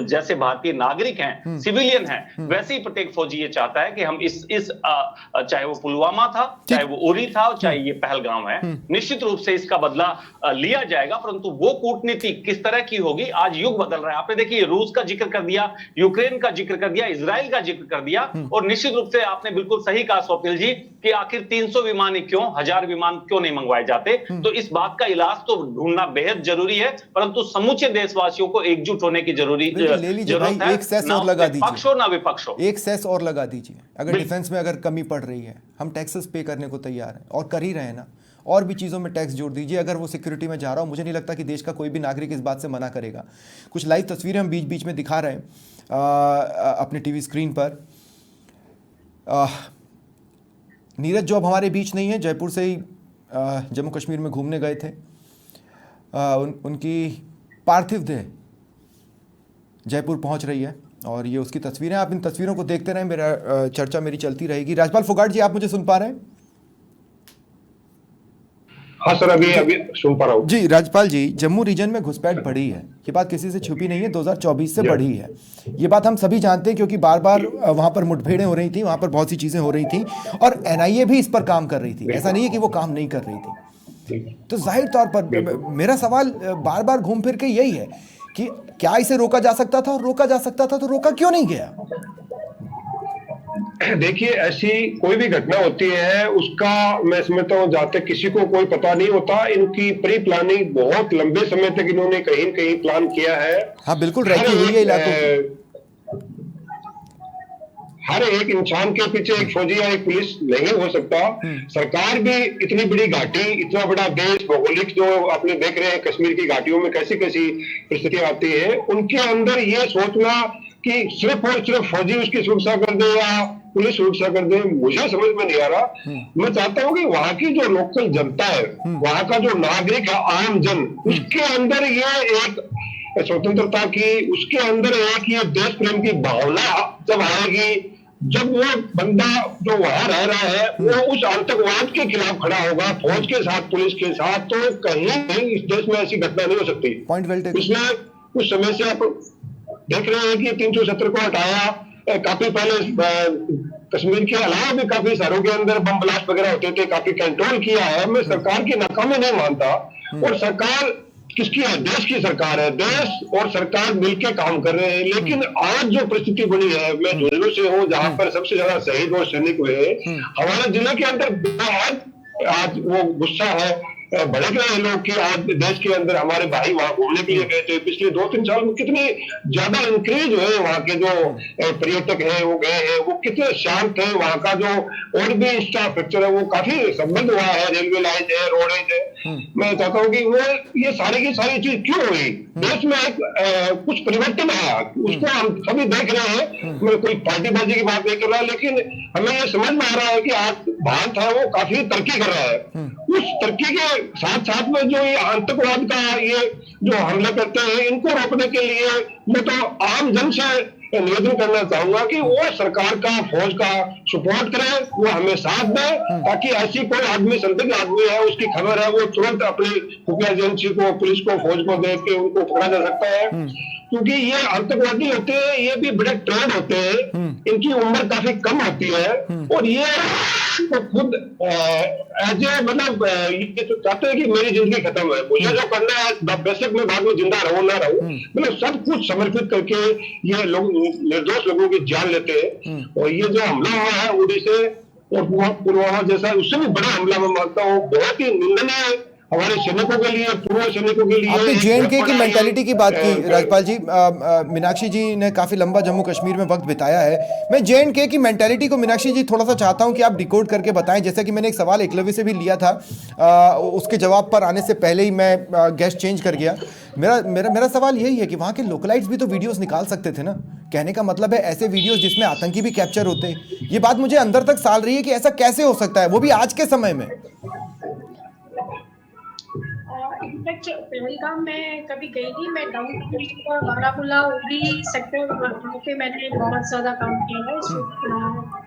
Speaker 6: जैसे भारतीय नागरिक हैं, सिविलियन हैं, वैसे ही प्रत्येक फौजी ये चाहता है कि हम इस चाहे वो पुलवामा था, चाहे वो उरी था, चाहे ये पहलगाम है, निश्चित रूप से इसका बदला लिया जाएगा। परंतु वो कूटनीति किस तरह की होगी, आज युग बदल रहा है। आपने देखिए रूस का जिक्र कर दिया, यूक्रेन का जिक्र कर दिया, इजराइल का जिक्र कर दिया, और निश्चित रूप से आपने बिल्कुल सही कहा स्वप्निल जी कि आखिर 300 विमान क्यों, 1000 विमान क्यों नहीं मंगवाए जाते। तो इस बात का इलाज तो ढूंढना बेहद जरूरी है, परंतु समूचे देशवासियों को एकजुट होने की जरूरत है।
Speaker 1: एक सेस और लगा दीजिए,
Speaker 6: पक्ष हो ना विपक्ष हो,
Speaker 1: एक सेस और लगा दीजिए। अगर डिफेंस में अगर कमी पड़ रही है, हम टैक्सेस पे करने को तैयार हैं और कर ही रहे हैं ना, और भी चीज़ों में टैक्स जोड़ दीजिए। अगर वो सिक्योरिटी में जा रहा हो, मुझे नहीं लगता कि देश का कोई भी नागरिक इस बात से मना करेगा। कुछ लाइव तस्वीरें हम बीच बीच में दिखा रहे हैं अपने टीवी स्क्रीन पर। नीरज जो अब हमारे बीच नहीं है, जयपुर से ही जम्मू कश्मीर में घूमने गए थे। उनकी पार्थिव देह जयपुर पहुंच रही है और ये उसकी तस्वीरें। आप इन तस्वीरों को देखते रहें, मेरा चर्चा मेरी चलती रहेगी। राजपाल फोगाट जी, आप मुझे सुन पा रहे हैं?
Speaker 7: हाँ सर, अभी सुन पा रहा हूँ
Speaker 1: जी। राजपाल जी, जम्मू रीजन में घुसपैठ बढ़ी है, ये बात किसी से छुपी नहीं है, 2024 से बढ़ी है। ये बात हम सभी जानते हैं क्योंकि बार बार वहाँ पर मुठभेड़ें हो रही थी, वहाँ पर बहुत सी चीज़ें हो रही थी और NIA भी इस पर काम कर रही थी। ऐसा नहीं है कि वो काम नहीं कर रही थी। तो जाहिर तौर पर मेरा सवाल बार बार घूम फिर के यही है कि क्या इसे रोका जा सकता था, और रोका जा सकता था तो रोका क्यों नहीं गया?
Speaker 7: देखिए, ऐसी कोई भी घटना होती है उसका मैं समझता हूँ जहाँ तक किसी को कोई पता नहीं होता। इनकी प्री प्लानिंग बहुत लंबे समय तक इन्होंने कहीं न कहीं प्लान किया है।
Speaker 1: हाँ बिल्कुल, रहती हुई है इलाकों।
Speaker 7: हर एक इंसान के पीछे एक फौजी या एक पुलिस नहीं हो सकता। सरकार भी इतनी बड़ी घाटी, इतना बड़ा देश, भौगोलिक जो आपने देख रहे हैं कश्मीर की घाटियों में कैसी कैसी परिस्थितियां आती है, उनके अंदर ये सोचना कि सिर्फ और सिर्फ फौजी उसकी सुरक्षा कर दे या पुलिस सुरक्षा कर दे, मुझे समझ में नहीं आ रहा। मैं चाहता हूं कि वहां की जो लोकल जनता है, वहां का जो नागरिक है, आम जन, उसके अंदर ये एक स्वतंत्रता की, उसके अंदर एक ये देश प्रेम की भावना जब आएगी, जब वो बंदा जो वहां रह रहा है वो उस आतंकवाद के खिलाफ खड़ा होगा, फौज के साथ, पुलिस के साथ, तो कहीं नहीं इस देश में ऐसी घटना नहीं हो सकती।
Speaker 1: Point well taken.
Speaker 7: इसमें कुछ समय से आप देख रहे हैं कि 370 को हटाया, काफी पहले कश्मीर के अलावा भी काफी शहरों के अंदर बम ब्लास्ट वगैरह होते थे, काफी कंट्रोल किया है। मैं सरकार की नाकामी नहीं मानता। और सरकार किसकी है? देश की सरकार है। देश और सरकार मिलकर काम कर रहे हैं। लेकिन आज जो परिस्थिति बनी है, मैं झुंझुनू से हूँ जहां पर सबसे ज्यादा शहीद और सैनिक हुए, हमारे जिले के अंदर आज वो गुस्सा है, भड़क रहे हैं लोग कि आज देश के अंदर हमारे भाई वहां घूमने के लिए गए थे। पिछले 2-3 साल में कितने ज्यादा इंक्रीज हुए वहां के जो पर्यटक हैं वो गए हैं, वो कितने शांत है। वहां का जो और भी इंफ्रास्ट्रक्चर है वो काफी समृद्ध हुआ है, रेलवे लाइन है, रोडेज है। मैं चाहता हूँ कि वो ये सारी की सारी चीज क्यों हुई? देश में एक कुछ परिवर्तन आया, उसको हम सभी देख रहे हैं। मैं कोई पार्टीबाजी की बात नहीं कर रहा, लेकिन हमें ये समझ में आ रहा है कि आज भारत है वो काफी तरक्की कर रहा है। उस तरक्की के साथ साथ में जो ये आतंकवाद का ये जो हमला करते हैं, इनको रोकने के लिए मैं तो आम जन से निवेदन करना चाहूंगा कि वो सरकार का, फौज का सपोर्ट करें, वो हमें साथ दे, ताकि ऐसी कोई आदमी, संदिग्ध आदमी है, उसकी खबर है, वो तुरंत अपनी खुफिया एजेंसी को, पुलिस को, फौज को दे के उनको पकड़ा जा सकता है। क्योंकि ये आतंकवादी होते हैं, ये भी बड़े ट्रेंड होते हैं, इनकी उम्र काफी कम होती है। और ये तो खुद एज ए मतलब ये तो चाहते हैं कि मेरी जिंदगी खत्म है, मुझे जो करना है बेशक मैं बाद में जिंदा रहूं ना रहूं, मतलब सब कुछ समर्पित करके ये लोग निर्दोष लोगों की जान लेते हैं। और ये जो हमला हुआ है उड़ी से और पुलवामा जैसा, उससे भी बड़ा हमला मैं मानता हूँ, बहुत ही निंदनीय है हमारे सैनिकों के लिए, पूर्व सैनिकों के लिए।
Speaker 1: आपने JNK की मेंटालिटी की बात की राजपाल जी। मीनाक्षी जी ने काफी लंबा जम्मू कश्मीर में वक्त बिताया है। मैं JNK की मेंटालिटी को मीनाक्षी जी थोड़ा सा चाहता हूं कि आप डिकोड करके बताएं। जैसा कि मैंने एक सवाल एकलव्य से भी लिया था, उसके जवाब पर आने से पहले ही मैं गेस्ट चेंज कर गया। मेरा सवाल यही है कि वहाँ के लोकलाइट्स भी तो वीडियोस निकाल सकते थे ना। कहने का मतलब है ऐसे वीडियोस जिसमें आतंकी भी कैप्चर होते हैं। ये बात मुझे अंदर तक साल रही है कि ऐसा कैसे हो सकता है, वो भी आज के समय में।
Speaker 3: इनफैक्ट पहलगाम में कभी गई नहीं, मैं down town Baramulla Uri sector पे मैंने बहुत ज्यादा काम किया है।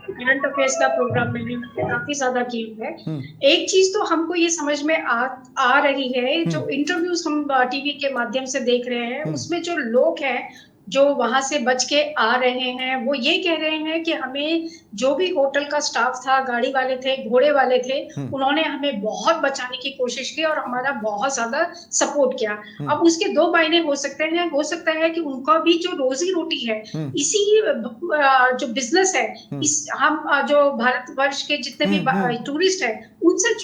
Speaker 3: करंट अफेयर्स का प्रोग्राम मैंने काफी ज्यादा किया है। एक चीज तो हमको ये समझ में आ रही है, जो इंटरव्यूज हम टीवी के माध्यम से देख रहे हैं, उसमें जो लोग हैं जो वहां से बच के आ रहे हैं, वो ये कह रहे हैं कि हमें जो भी होटल का स्टाफ था, गाड़ी वाले थे, घोड़े वाले थे, उन्होंने हमें बहुत बचाने की कोशिश की और हमारा बहुत ज्यादा सपोर्ट किया। अब उसके दो मायने हो सकते हैं। हो सकता है कि उनका भी जो रोजी रोटी है, इसी जो बिजनेस है, इस हम जो भारतवर्ष के जितने भी टूरिस्ट है उनसे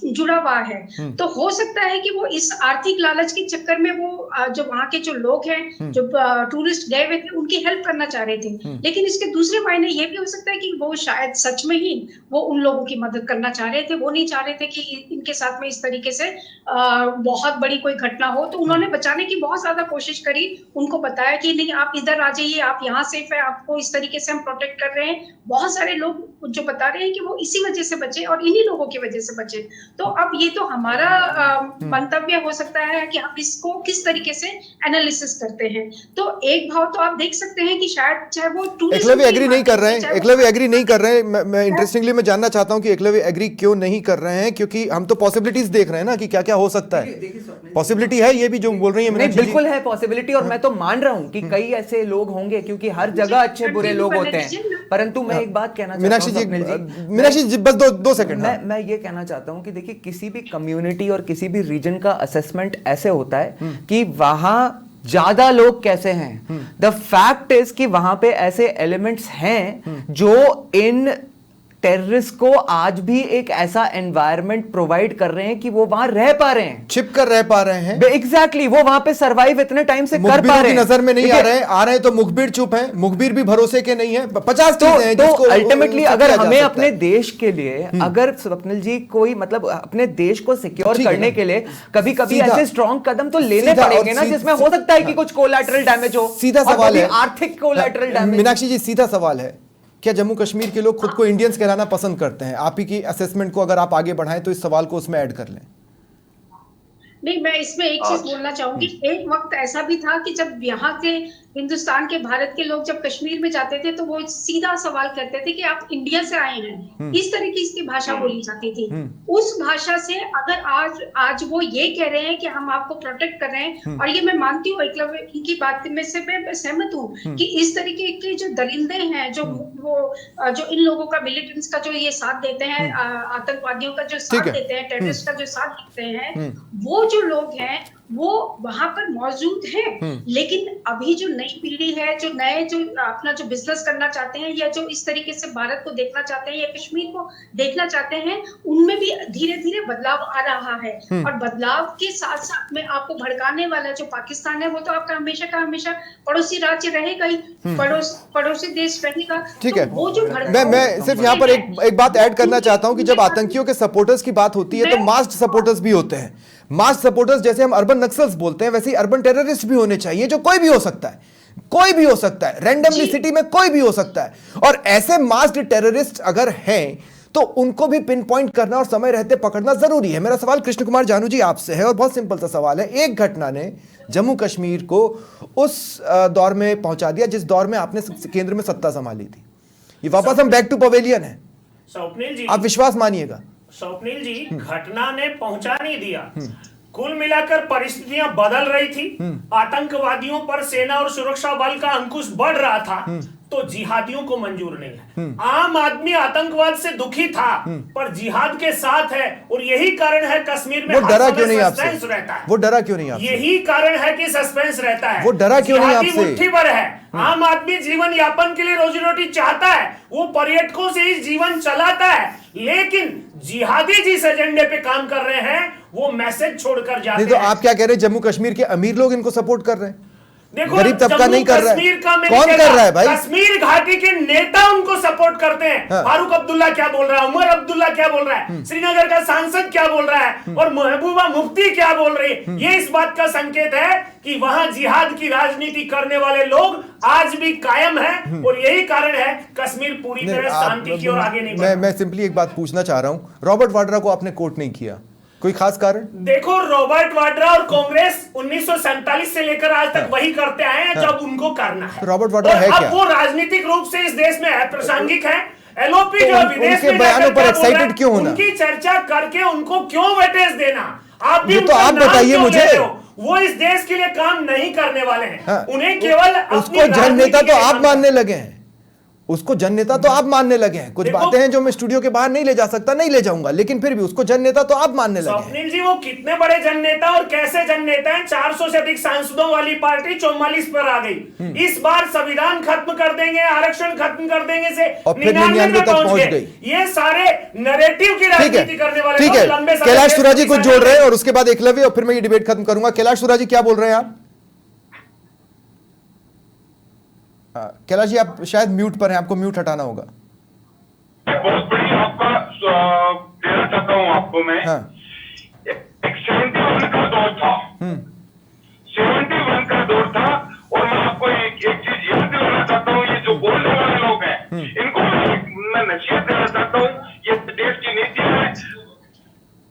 Speaker 3: जुड़ा हुआ है। तो हो सकता है कि वो इस आर्थिक लालच के चक्कर में वो जो वहां के जो लोग हैं, जो टूरिस्ट गए हुए थे, उनकी हेल्प करना चाह रहे थे। लेकिन इसके दूसरे मायने ये भी हो सकता है कि वो शायद सच में ही वो उन लोगों की मदद करना चाह रहे थे। वो नहीं चाह रहे थे कि इनके साथ में इस तरीके से बहुत बड़ी कोई घटना हो। तो उन्होंने बचाने की बहुत ज्यादा कोशिश करी, उनको बताया कि नहीं आप इधर आ जाइए, आप यहाँ सेफ है, आपको इस तरीके से हम प्रोटेक्ट कर रहे हैं। बहुत सारे लोग जो बता रहे हैं कि वो इसी वजह से बचे और इन्हीं लोगों की वजह से बचे। तो अब ये तो हमारा मंतव्य हो सकता है कि हम इसको किस तरीके से एनालिसिस करते हैं। तो एक भाव तो आप देख सकते हैं कि शायद चाहे वो
Speaker 1: एकलव्य एग्री नहीं कर रहे हैं, एकलव्य एग्री नहीं कर रहे हैं। मैं इंटरेस्टिंगली मैं जानना चाहता हूं कि एकलव्य एग्री क्यों नहीं कर रहे हैं, क्योंकि हम तो पॉसिबिलिटीज देख रहे हैं ना कि क्या क्या हो सकता है। पॉसिबिलिटी है ये भी जो बोल रही है।
Speaker 4: नहीं, बिल्कुल है पॉसिबिलिटी, और मैं तो मान रहा हूं कि कई ऐसे लोग होंगे, क्योंकि हर जगह अच्छे बुरे लोग होते हैं। परंतु मैं एक बात कहना चाहता हूं,
Speaker 1: मीनाक्षी जी बस दो सेकंड।
Speaker 4: मैं ये कहना चाहता हूं कि देखिए, किसी भी कम्युनिटी और किसी भी रीजन का असेसमेंट ऐसे होता है कि वहां ज्यादा लोग कैसे हैं। द फैक्ट इज कि वहां पे ऐसे एलिमेंट्स हैं जो इन टेररिस्ट को आज भी एक ऐसा एनवायरनमेंट प्रोवाइड कर रहे हैं कि वो वहां रह पा रहे हैं,
Speaker 1: छिप कर रह पा रहे हैं।
Speaker 4: एग्जैक्टली, वो वहां पे सरवाइव इतने टाइम से कर पा रहे हैं।
Speaker 1: नजर में नहीं आ रहे हैं तो मुखबिर चुप हैं, मुखबिर भी भरोसे के नहीं है। 50 चीजें हैं जिसको
Speaker 4: अल्टीमेटली अगर हमें अपने देश के लिए, अगर स्वप्निल जी कोई मतलब अपने देश को सिक्योर करने के लिए कभी कभी ऐसे स्ट्रॉन्ग कदम तो लेने पड़ेंगे ना, जिसमें हो सकता है कि कुछ कोलैटरल डैमेज हो।
Speaker 1: सीधा सवाल है,
Speaker 4: आर्थिक कोलैटरल डैमेज।
Speaker 1: मीनाक्षी जी सीधा सवाल है, क्या जम्मू कश्मीर के लोग खुद को इंडियंस कहलाना पसंद करते हैं? आप ही की असेसमेंट को अगर आप आगे बढ़ाएं तो इस सवाल को उसमें ऐड कर लें।
Speaker 3: नहीं, मैं इसमें एक चीज बोलना चाहूंगी। एक वक्त ऐसा भी था कि जब यहाँ के हिंदुस्तान के, भारत के लोग जब कश्मीर में जाते थे तो वो सीधा सवाल करते थे कि आप इंडिया से आए हैं, इस तरीके की भाषा बोली जाती थी। उस भाषा से अगर आज वो ये कह रहे हैं कि हम आपको प्रोटेक्ट कर रहे हैं, और ये मैं मानती हूँ एकलव्य की बात में से मैं सहमत हूँ कि इस तरीके के जो दरिंदे हैं, जो इन लोगों का, मिलिटेंट्स का जो ये साथ देते हैं, आतंकवादियों का जो साथ देते हैं, टेररिस्ट का जो साथ देते हैं, वो जो लोग हैं वो वहां पर मौजूद हैं। लेकिन अभी जो नई पीढ़ी है, जो नए, जो अपना जो बिजनेस करना चाहते हैं, या जो इस तरीके से भारत को देखना चाहते हैं या कश्मीर को देखना चाहते हैं, उनमें भी धीरे धीरे बदलाव आ रहा है। और बदलाव के साथ साथ में आपको भड़काने वाला जो पाकिस्तान है, वो तो आपका हमेशा का हमेशा पड़ोसी राज्य रहेगा ही, पड़ोसी देश रहेगा।
Speaker 1: ठीक है,
Speaker 3: वो जो
Speaker 1: मैं सिर्फ यहाँ पर एक बात ऐड करना चाहता हूँ कि जब आतंकियों के सपोर्टर्स की बात होती है तो मास्ड सपोर्टर्स भी होते हैं। मास सपोर्टर्स, जैसे हम अर्बन नक्सल्स बोलते हैं, वैसे ही अर्बन टेररिस्ट भी होने चाहिए, जो कोई भी हो सकता है, कोई भी हो सकता है, रैंडमली सिटी में कोई भी हो सकता है। और ऐसे मास्ड टेररिस्ट अगर हैं तो उनको भी पिन पॉइंट करना और समय रहते पकड़ना जरूरी है। मेरा सवाल कृष्ण कुमार जानू जी आपसे है, और बहुत सिंपल सा सवाल है। एक घटना ने जम्मू कश्मीर को उस दौर में पहुंचा दिया जिस दौर में आपने केंद्र में सत्ता संभाली थी। ये वापस हम बैक टू पवेलियन है,
Speaker 5: स्वप्निल जी,
Speaker 1: आप विश्वास मानिएगा।
Speaker 5: स्वप्निल जी, घटना ने पहुंचा नहीं दिया, कुल मिलाकर परिस्थितियां बदल रही थी, आतंकवादियों पर सेना और सुरक्षा बल का अंकुश बढ़ रहा था, तो जिहादियों को मंजूर नहीं है। आम आदमी आतंकवाद से दुखी था पर जिहाद के साथ है, और यही कारण है कश्मीर में
Speaker 1: वो डरा क्यों नहीं
Speaker 5: सस्पेंस
Speaker 1: आपसे?
Speaker 5: रहता है।
Speaker 1: वो डरा क्यों नहीं आपसे?
Speaker 5: यही कारण है कि सस्पेंस रहता है।
Speaker 1: वो डरा क्यों नहीं
Speaker 5: जिहादी
Speaker 1: आपसे?
Speaker 5: मुट्ठी भर है। आम आदमी जीवन यापन के लिए रोजी रोटी चाहता है, वो पर्यटकों से ही जीवन चलाता है, लेकिन जिहादी जिस एजेंडे पे काम कर रहे हैं वो मैसेज छोड़कर जाते हैं।
Speaker 1: नहीं तो आप क्या कह रहे हैं, जम्मू कश्मीर के अमीर लोग इनको सपोर्ट कर रहे हैं?
Speaker 5: देखो,
Speaker 1: गरीब तबका नहीं कर रहा है। कौन कर रहा है भाई?
Speaker 5: कश्मीर घाटी के नेता उनको सपोर्ट करते हैं। फारूक अब्दुल्ला क्या बोल रहा है, उमर अब्दुल्ला क्या बोल रहा है, श्रीनगर का सांसद क्या बोल रहा है, और महबूबा मुफ्ती क्या बोल रही है, ये इस बात का संकेत है कि वहां जिहाद की राजनीति करने वाले लोग आज भी कायम हैं, और यही कारण है कश्मीर पूरी तरह शांति की ओर आगे नहीं बढ़ा।
Speaker 1: मैं सिंपली एक बात पूछना चाह रहा हूं, रॉबर्ट वाड्रा को आपने कोर्ट नहीं किया, कोई खास कारण?
Speaker 5: देखो, रॉबर्ट वाड्रा और कांग्रेस 1947 से लेकर आज तक वही करते आए हैं जब उनको करना है।
Speaker 1: रॉबर्ट वाड्रा है क्या?
Speaker 5: अब वो राजनीतिक रूप से इस देश में प्रासंगिक है। एलओपी
Speaker 1: तो
Speaker 5: जो विदेश में
Speaker 1: बयानों पर एक्साइटेड क्यों होना?
Speaker 5: उनकी चर्चा करके उनको क्यों वेटेज देना? आप भी
Speaker 1: तो आप बताइए मुझे।
Speaker 5: वो इस देश के लिए काम नहीं करने वाले हैं। उन्हें केवल
Speaker 1: उसको जननेता तो आप मानने लगे हैं, उसको जननेता तो आप मानने लगे हैं। कुछ बातें हैं जो मैं स्टूडियो के बाहर नहीं ले जा सकता, नहीं ले जाऊंगा, लेकिन फिर भी उसको जननेता तो आप मानने लगे हैं।
Speaker 5: स्वप्निल जी, वो कितने बड़े जननेता और कैसे जननेता हैं? 400 से अधिक सांसदों वाली पार्टी 44 पर आ गई। इस बार संविधान खत्म कर देंगे, आरक्षण खत्म कर देंगे से
Speaker 1: और फिर 99 तक पहुंच गई।
Speaker 5: ये सारे नैरेटिव की राजनीति करने वाले
Speaker 1: ठीक है, कैलाश सुरा जी कुछ जोड़ रहे हैं और उसके बाद एकलव्य, और फिर मैं ये डिबेट खत्म करूंगा। कैलाश सुरा जी क्या बोल रहे हैं आप? कैलाश जी आप शायद म्यूट पर हैं, आपको म्यूट हटाना होगा।
Speaker 2: बहुत बड़ी आपका देना चाहता हूँ आपको मैं। एक 71 का दौर था, 71 का दौर था, और मैं आपको एक चीज याद दिलाना चाहता हूँ, ये जो बोलने वाले लोग हैं इनको मैं नसीहत देना चाहता हूँ। ये देश की नीति है,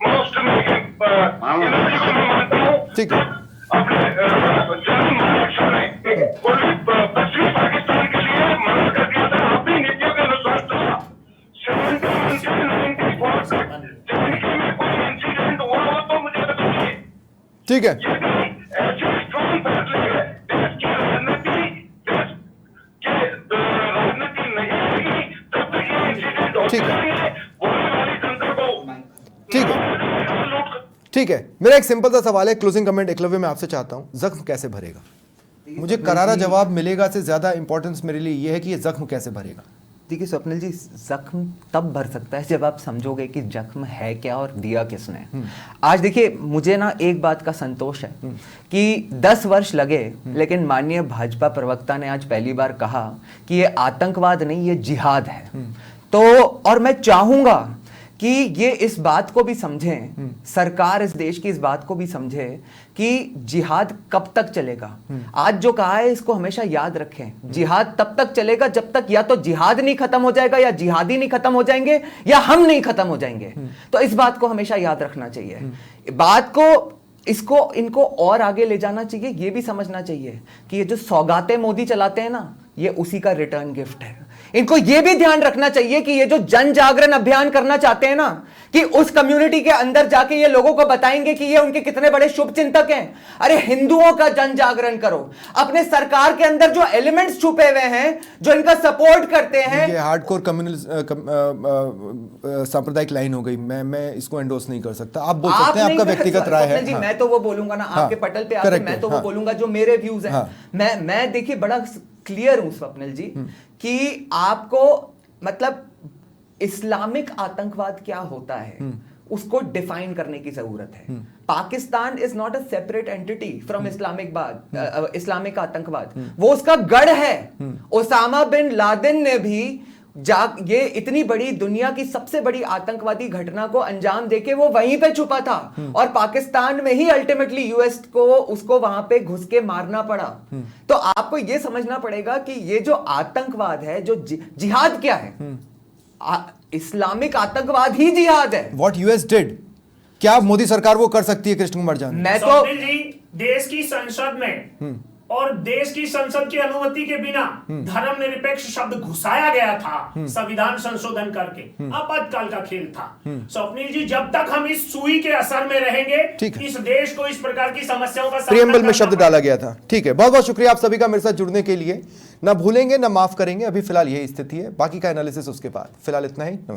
Speaker 2: मैं उसमें मैं मानता हूँ।
Speaker 1: ठीक है,
Speaker 2: अपने जन्म महाराष्ट्र ने पश्चिमी पाकिस्तान के लिए मना कर दिया था, अपनी नीतियों के अनुसार था। 71 से 94 तक में कोई इंसिडेंट हुआ हो तो मुझे बताइए।
Speaker 1: ठीक है,
Speaker 2: ऐसे स्ट्रॉन्ग फैसले हैं, देश की राजनीति नहीं होगी तब तक ये इंसिडेंट होते रहेंगे। बोलने वाली जनता को
Speaker 1: ठीक है, ठीक है। मेरा एक सिंपल सा सवाल है, क्लोजिंग कमेंट एकलव्य मैं आपसे चाहता हूं, जख्म कैसे भरेगा? मुझे करारा जवाब मिलेगा से ज्यादा इंपॉर्टेंस मेरे लिए यह है कि ये जख्म कैसे भरेगा।
Speaker 4: देखिए स्वप्निल जी, जख्म तब भर सकता है जब आप समझोगे कि जख्म है क्या और दिया किसने। आज देखिए, मुझे ना एक बात का संतोष है कि 10 वर्ष लगे, लेकिन माननीय भाजपा प्रवक्ता ने आज पहली बार कहा कि ये आतंकवाद नहीं, ये जिहाद है। तो और मैं चाहूंगा कि ये इस बात को भी समझें, सरकार इस देश की इस बात को भी समझे कि जिहाद कब तक चलेगा। आज जो कहा है इसको हमेशा याद रखें, जिहाद तब तक चलेगा जब तक या तो जिहाद नहीं खत्म हो जाएगा, या जिहादी नहीं खत्म हो जाएंगे, या हम नहीं खत्म हो जाएंगे। तो इस बात को हमेशा याद रखना चाहिए। बात को इसको इनको और आगे ले जाना चाहिए। ये भी समझना चाहिए कि ये जो सौगातें मोदी चलाते हैं ना, ये उसी का रिटर्न गिफ्ट है। इनको ये भी ध्यान रखना चाहिए कि ये जो जन जागरण अभियान करना चाहते हैं ना, कि उस कम्युनिटी के अंदर जाके ये लोगों को बताएंगे कि ये उनके कितने बड़े शुभ चिंतक हैं। अरे हिंदुओं का जन जागरण करो, अपने सरकार के अंदर जो एलिमेंट्स छुपे हुए हैं, जो इनका सपोर्ट करते हैं।
Speaker 1: ये हार्डकोर कम्युनल सांप्रदायिक लाइन हो गई, मैं इसको एंडोर्स नहीं कर सकता। आप बोल सकते हैं, आपका व्यक्तिगत राय है।
Speaker 4: जी,
Speaker 1: हाँ।
Speaker 4: मैं तो वो बोलूंगा ना, आपके पटल पे आके मैं तो वो बोलूंगा जो मेरे व्यूज हैं। मैं देखिए बड़ा क्लियर हूं स्वप्निल जी कि आपको मतलब इस्लामिक आतंकवाद क्या होता है उसको डिफाइन करने की जरूरत है। Pakistan is not a separate entity from Islamic आतंकवाद, वो उसका गढ़ है। ओसामा बिन लादेन ने भी ये इतनी बड़ी दुनिया की सबसे बड़ी आतंकवादी घटना को अंजाम देके वो वहीं पे छुपा था, और पाकिस्तान में ही अल्टीमेटली यूएस को उसको वहां पे घुस के मारना पड़ा। तो आपको ये समझना पड़ेगा कि ये जो आतंकवाद है, जो जिहाद क्या है, इस्लामिक आतंकवाद ही जिहाद है।
Speaker 1: व्हाट यूएस डिड, क्या मोदी सरकार वो कर सकती है? कृष्ण कुमार जान,
Speaker 4: मैं तो
Speaker 5: स्वप्निल जी, देश की संसद में और देश की संसद की अनुमति के बिना धर्मनिरपेक्ष शब्द घुसाया गया था संविधान संशोधन करके, आपातकाल का खेल था। स्वप्निल जी, जब तक हम इस सुई के असर में रहेंगे, इस देश को इस प्रकार की समस्याओं का
Speaker 1: प्रियम्बल में शब्द डाला गया था। ठीक है, बहुत बहुत शुक्रिया आप सभी का मेरे साथ जुड़ने के लिए। ना भूलेंगे ना माफ करेंगे, अभी फिलहाल यही स्थिति है, बाकी का एनालिसिस उसके बाद। फिलहाल इतना ही, नमस्कार।